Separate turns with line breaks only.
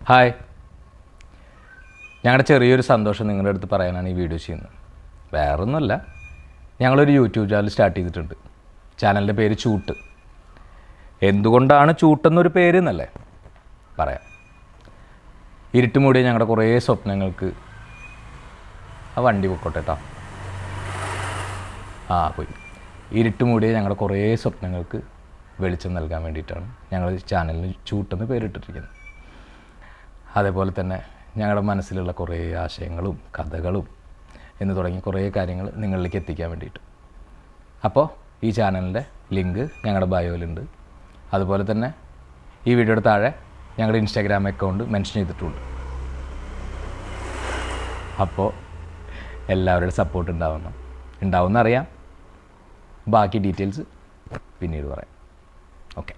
Hi, ഞങ്ങളുടെ ചെറിയൊരു സന്തോഷം നിങ്ങളുടെ അടുത്ത് പറയാനാണ് ഈ വീഡിയോ ചെയ്യുന്നത്. വേറൊന്നുമല്ല, ഞങ്ങളൊരു യൂട്യൂബ് ചാനൽ സ്റ്റാർട്ട് ചെയ്തിട്ടുണ്ട്. ചാനലിൻ്റെ പേര് ചൂട്ട്. എന്തുകൊണ്ടാണ് ചൂട്ടെന്നൊരു പേര് എന്നല്ലേ പറയാം. ഇരുട്ട് മൂടിയ ഞങ്ങളുടെ കുറേ സ്വപ്നങ്ങൾക്ക് ആ വണ്ടി പൊക്കോട്ടെ കേട്ടോ. പോയി. ഇരുട്ട് മൂടിയ ഞങ്ങളുടെ കുറേ സ്വപ്നങ്ങൾക്ക് വെളിച്ചം നൽകാൻ വേണ്ടിയിട്ടാണ് ഞങ്ങൾ ചാനലിന് ചൂട്ടെന്ന് പേരിട്ടിരിക്കുന്നത്. അതേപോലെ തന്നെ ഞങ്ങളുടെ മനസ്സിലുള്ള കുറേ ആശയങ്ങളും കഥകളും എന്ന് തുടങ്ങി കുറേ കാര്യങ്ങൾ നിങ്ങളിലേക്ക് എത്തിക്കാൻ വേണ്ടിയിട്ട്. അപ്പോൾ ഈ ചാനലിൻ്റെ ലിങ്ക് ഞങ്ങളുടെ ബയോയിലുണ്ട്. അതുപോലെ തന്നെ ഈ വീഡിയോയുടെ താഴെ ഞങ്ങളുടെ ഇൻസ്റ്റാഗ്രാം അക്കൗണ്ട് മെൻഷൻ ചെയ്തിട്ടുണ്ട്. അപ്പോൾ എല്ലാവരുടെ സപ്പോർട്ട് ഉണ്ടാവുമെന്നറിയാം. ബാക്കി ഡീറ്റെയിൽസ് പിന്നീട് പറയാം. ഓക്കെ.